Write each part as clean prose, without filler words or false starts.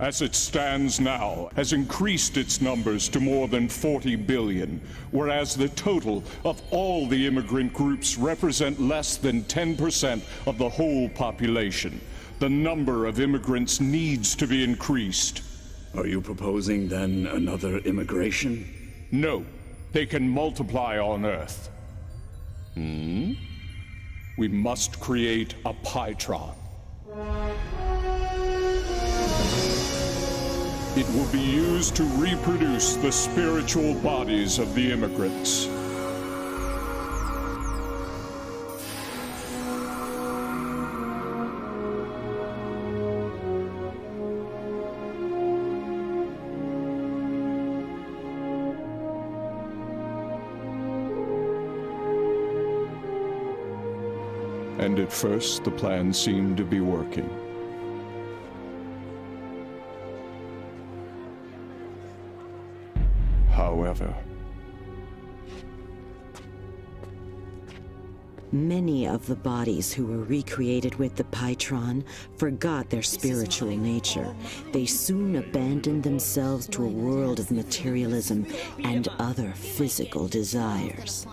as it stands now, has increased its numbers to more than 40 billion, whereas the total of all the immigrant groups represent less than 10% of the whole population. The number of immigrants needs to be increased. Are you proposing, then, another immigration? No, they can multiply on Earth. We must create a Pytron. It will be used to reproduce the spiritual bodies of the immigrants. And at first, the plan seemed to be working. However, many of the bodies who were recreated with the Pytron forgot their spiritual nature. They soon abandoned themselves to a world of materialism and other physical desires.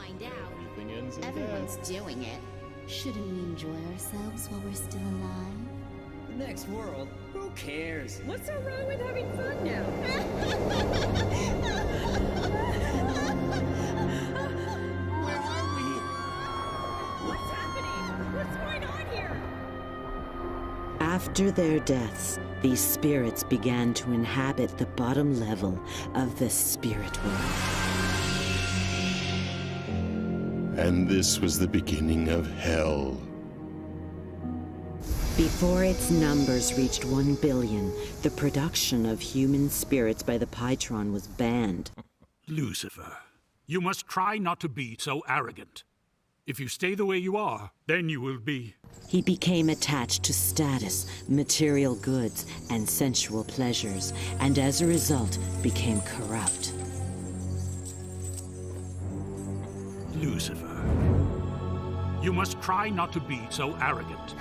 Everyone's doing it. Shouldn't we enjoy ourselves while we're still alive? The next world? Who cares? What's so wrong with having fun now? Where are we? What's happening? What's going on here? After their deaths, these spirits began to inhabit the bottom level of the spirit world. And this was the beginning of hell. Before its numbers reached 1 billion, the production of human spirits by the Pytron was banned. Lucifer, you must try not to be so arrogant. If you stay the way you are, then you will be... He became attached to status, material goods, and sensual pleasures, and as a result, became corrupt. Lucifer, you must try not to be so arrogant.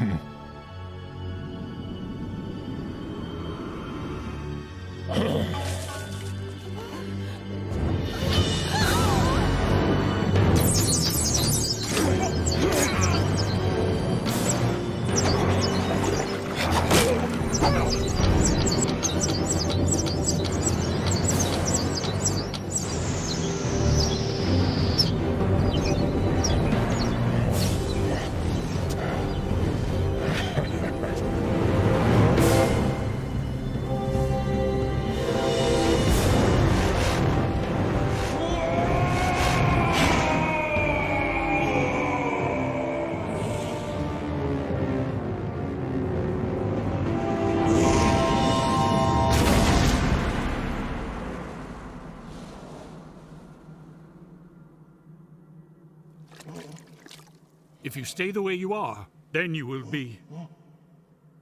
If you stay the way you are, then you will be...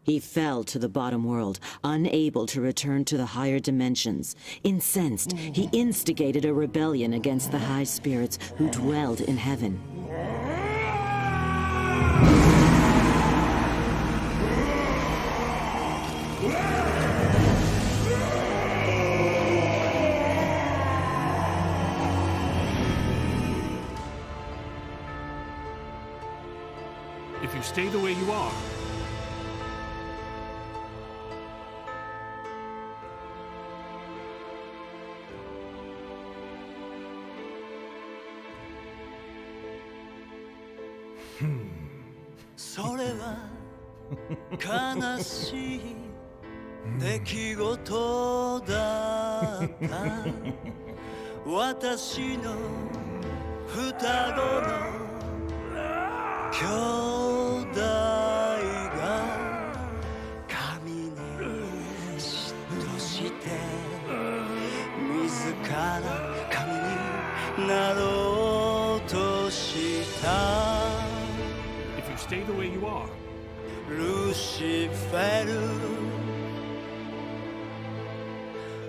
He fell to the bottom world, unable to return to the higher dimensions. Incensed, he instigated a rebellion against the high spirits who dwelled in heaven. If you stay the way you are, if you stay the way you are, ルシフェル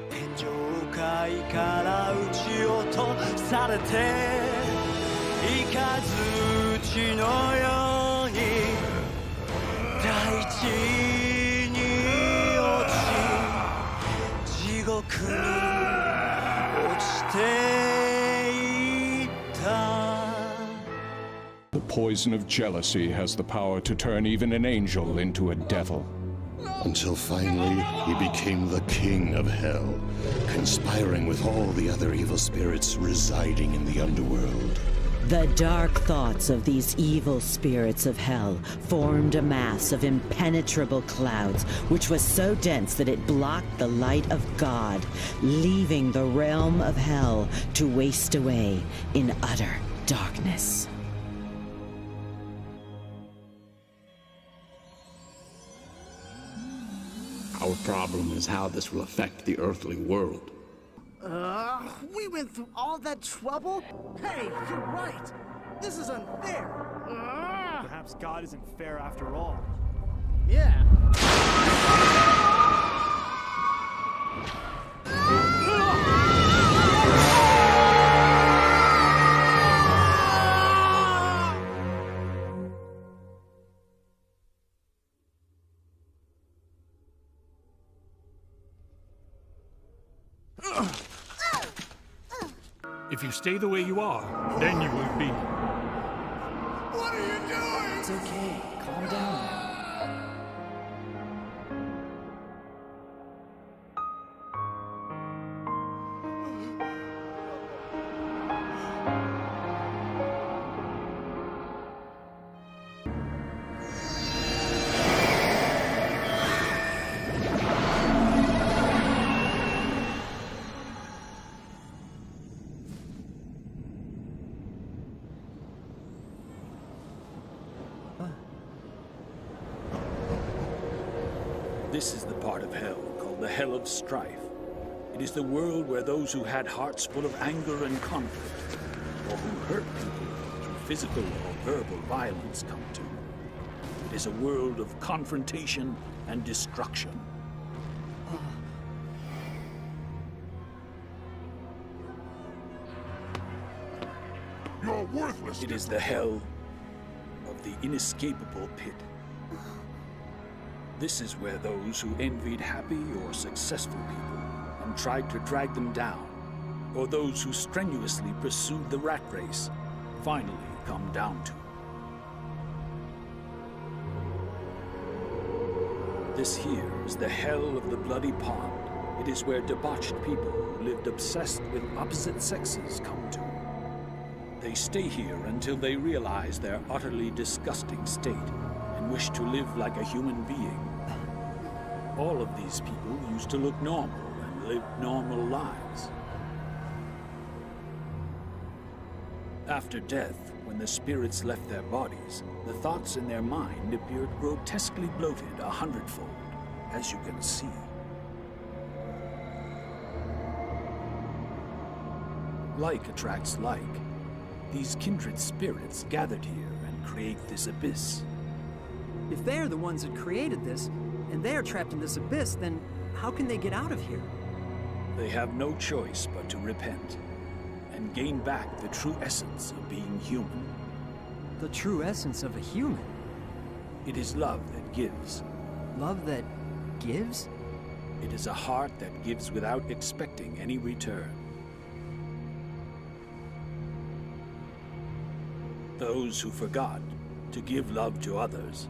天上界から撃ち落とされて雷のように大地に落ち poison of jealousy has the power to turn even an angel into a devil. Until finally, he became the king of hell, conspiring with all the other evil spirits residing in the underworld. The dark thoughts of these evil spirits of hell formed a mass of impenetrable clouds, which was so dense that it blocked the light of God, leaving the realm of hell to waste away in utter darkness. Our problem is how this will affect the earthly world. We went through all that trouble? Hey, you're right. This is unfair. Perhaps God isn't fair after all. Yeah. If you stay the way you are, then you will be. What are you doing? It's okay. Calm down now. This is the part of hell called the Hell of Strife. It is the world where those who had hearts full of anger and conflict, or who hurt people through physical or verbal violence, come to. It is a world of confrontation and destruction. You're worthless. It is the hell of the inescapable pit. This is where those who envied happy or successful people and tried to drag them down, or those who strenuously pursued the rat race, finally come down to. This here is the hell of the bloody pond. It is where debauched people who lived obsessed with opposite sexes come to. They stay here until they realize their utterly disgusting state and wish to live like a human being. All of these people used to look normal and live normal lives. After death, when the spirits left their bodies, the thoughts in their mind appeared grotesquely bloated 100-fold, as you can see. Like attracts like. These kindred spirits gathered here and create this abyss. If they're the ones that created this, and they're trapped in this abyss, then how can they get out of here? They have no choice but to repent and gain back the true essence of being human. The true essence of a human? It is love that gives. Love that gives? It is a heart that gives without expecting any return. Those who forgot to give love to others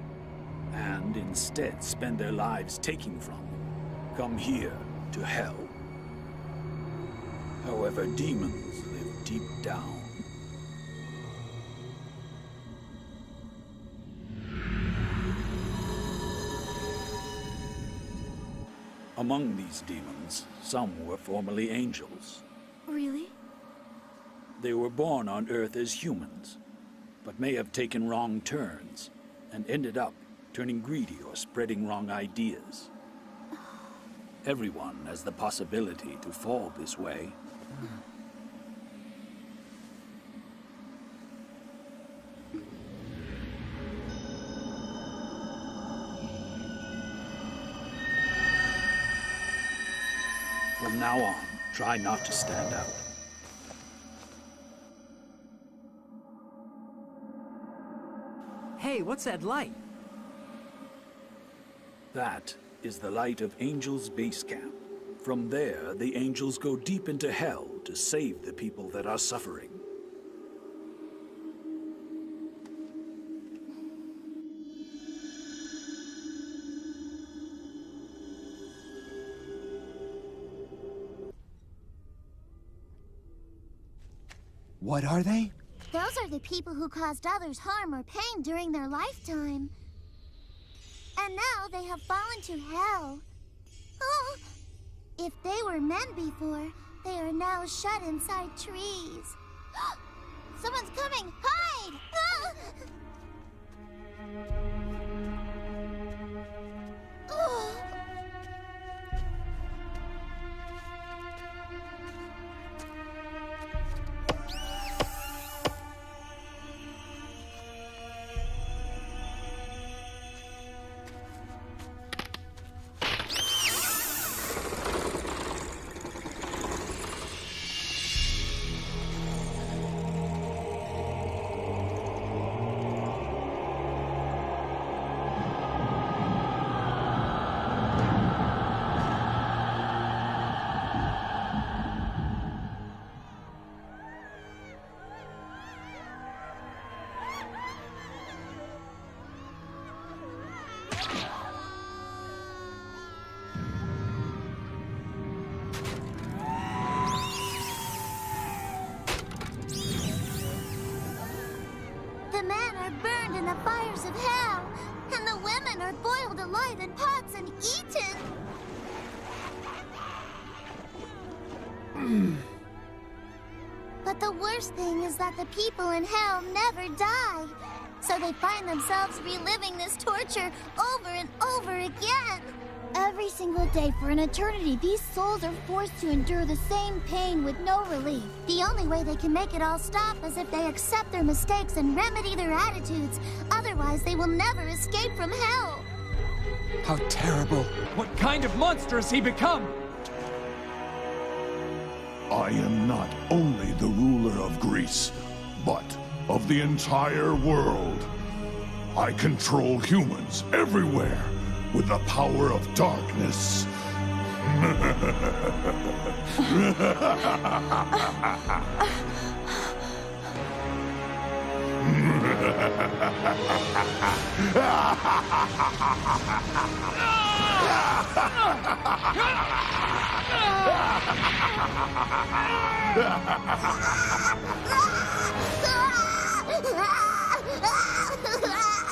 and instead spend their lives taking from them, come here to hell. However, demons live deep down. Among these demons, some were formerly angels. Really? They were born on Earth as humans, but may have taken wrong turns and ended up turning greedy or spreading wrong ideas. Everyone has the possibility to fall this way. From now on, try not to stand out. Hey, what's that light? That is the light of Angels' base camp. From there, the angels go deep into hell to save the people that are suffering. What are they? Those are the people who caused others harm or pain during their lifetime. And now they have fallen to hell. Oh, if they were men before, they are now shut inside trees. Someone's coming! Hide! Oh. The men are burned in the fires of hell, and the women are boiled alive in pots and eaten. But the worst thing is that the people in hell never die, so they find themselves reliving this torture over and over again. Every single day for an eternity, these souls are forced to endure the same pain with no relief. The only way they can make it all stop is if they accept their mistakes and remedy their attitudes. Otherwise, they will never escape from hell. How terrible. What kind of monster has he become? I am not only the ruler of Greece, but of the entire world. I control humans everywhere with the power of darkness.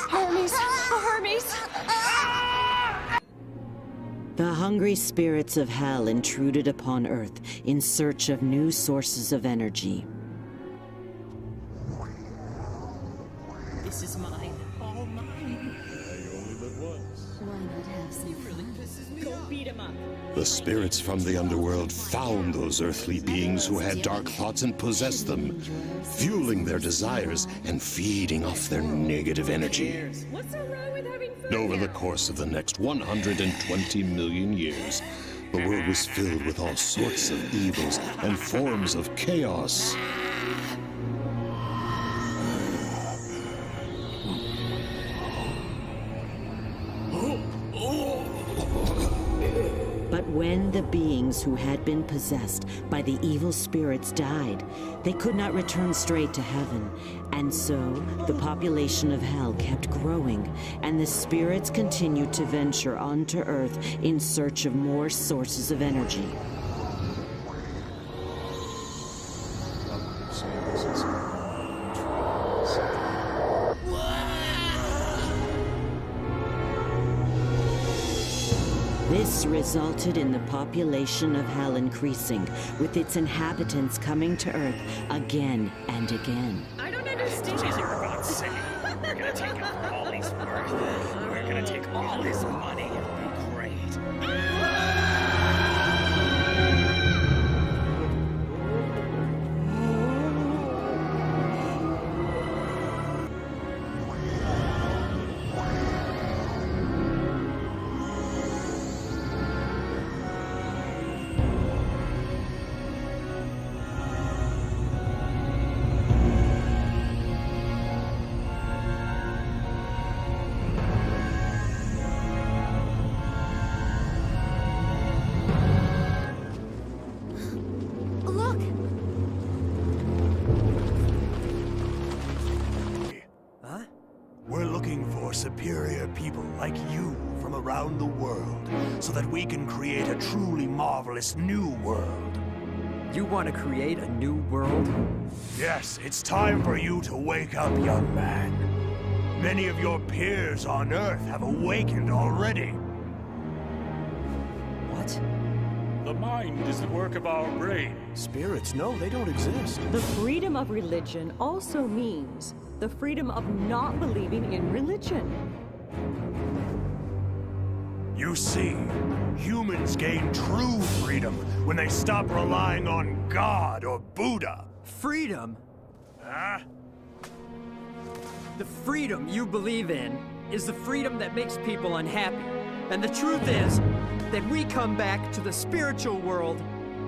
Hermes! Oh, Hermes! The hungry spirits of hell intruded upon Earth in search of new sources of energy. This is mine. All mine. I only live once. Why not have some? He really pisses me off. Go beat him up. The spirits from the underworld found those earthly beings who had dark thoughts and possessed them, fueling their desires and feeding off their negative energy. What's so wrong with having food? Over the course of the next 120 million years, the world was filled with all sorts of evils and forms of chaos. But when the beings who had been possessed by the evil spirits died, they could not return straight to heaven. And so, the population of hell kept growing, and the spirits continued to venture onto Earth in search of more sources of energy. This resulted in the population of hell increasing, with its inhabitants coming to Earth again and again. I don't understand. Jeez, you're about to say, we're gonna take out all he's worth. We're gonna take all his money. It'll be great. We're looking for superior people like you from around the world, so that we can create a truly marvelous new world. You want to create a new world? Yes, it's time for you to wake up, young man. Many of your peers on Earth have awakened already. What? The mind is the work of our brain. Spirits, no, they don't exist. The freedom of religion also means the freedom of not believing in religion. You see, humans gain true freedom when they stop relying on God or Buddha. Freedom? Huh? The freedom you believe in is the freedom that makes people unhappy. And the truth is that we come back to the spiritual world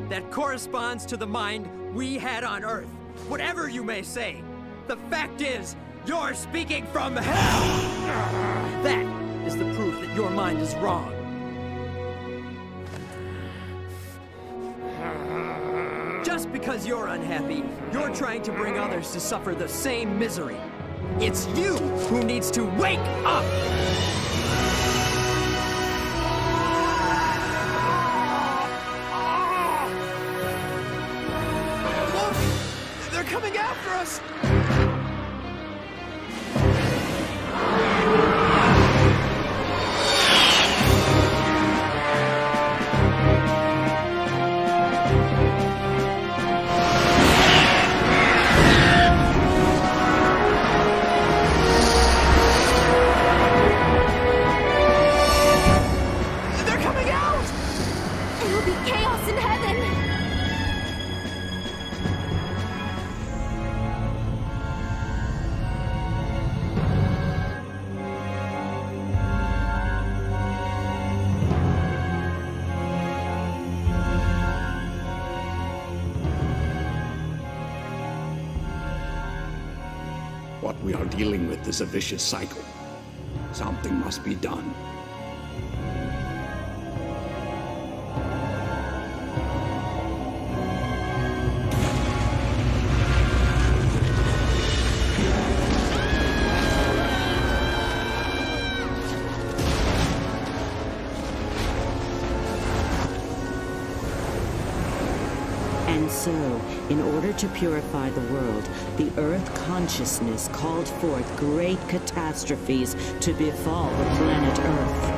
that corresponds to the mind we had on Earth. Whatever you may say, the fact is, you're speaking from hell! That is the proof that your mind is wrong. Just because you're unhappy, you're trying to bring others to suffer the same misery. It's you who needs to wake up! Look! They're coming after us! What we are dealing with is a vicious cycle. Something must be done. And so, in order to purify the world, the Earth consciousness called forth great catastrophes to befall the planet Earth.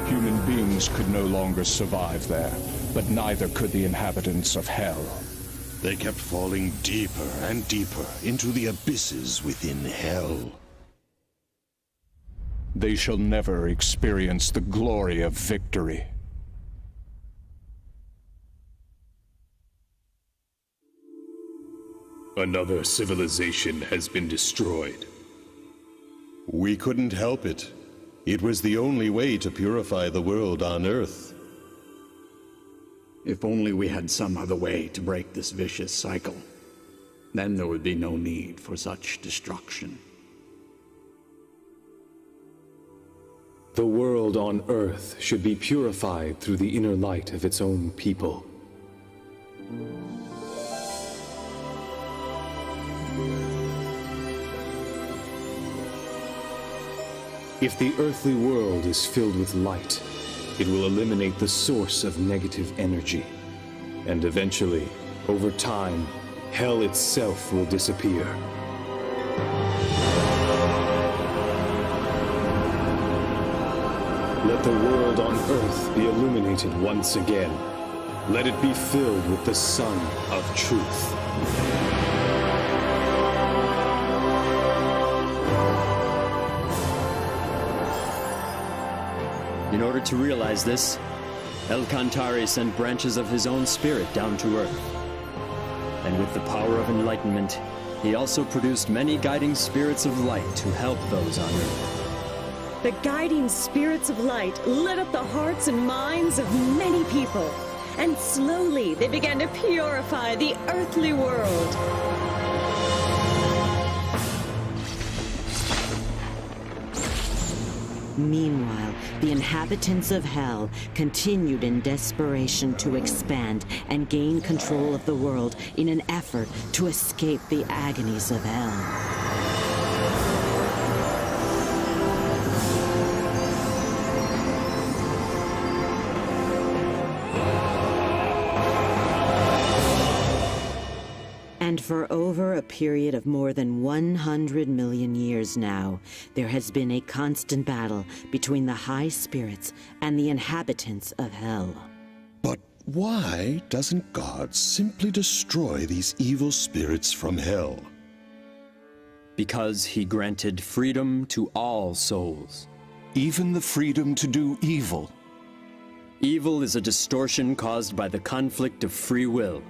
Human beings could no longer survive there, but neither could the inhabitants of Hell. They kept falling deeper and deeper into the abysses within Hell. They shall never experience the glory of victory. Another civilization has been destroyed. We couldn't help it. It was the only way to purify the world on Earth. If only we had some other way to break this vicious cycle. Then there would be no need for such destruction. The world on Earth should be purified through the inner light of its own people. If the earthly world is filled with light, it will eliminate the source of negative energy. And eventually, over time, Hell itself will disappear. Let the world on Earth be illuminated once again. Let it be filled with the sun of truth. In order to realize this, El Cantare sent branches of his own spirit down to Earth. And with the power of enlightenment, he also produced many guiding spirits of light to help those on Earth. The guiding spirits of light lit up the hearts and minds of many people, and slowly they began to purify the earthly world. Meanwhile, the inhabitants of Hell continued in desperation to expand and gain control of the world in an effort to escape the agonies of Hell. And for over a period of more than 100 million years now, there has been a constant battle between the high spirits and the inhabitants of hell. But why doesn't God simply destroy these evil spirits from hell? Because he granted freedom to all souls. Even the freedom to do evil. Evil is a distortion caused by the conflict of free will.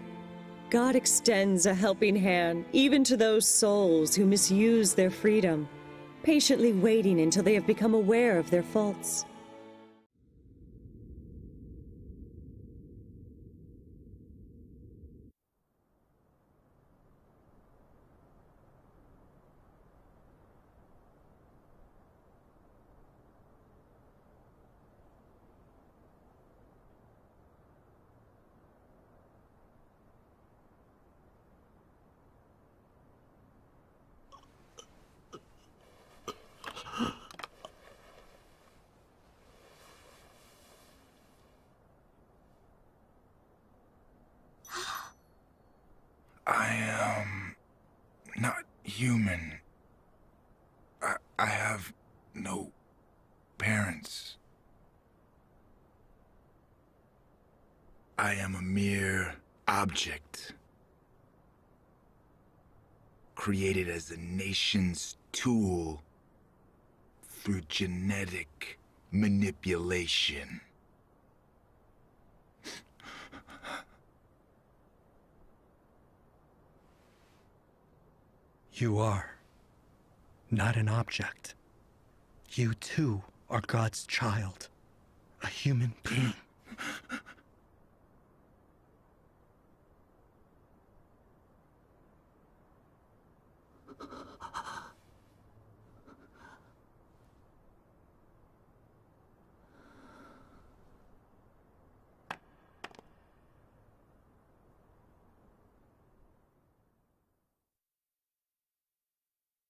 God extends a helping hand even to those souls who misuse their freedom, patiently waiting until they have become aware of their faults. I am not human. I have no parents. I am a mere object, created as a nation's tool through genetic manipulation. You are not an object. You too are God's child, a human being.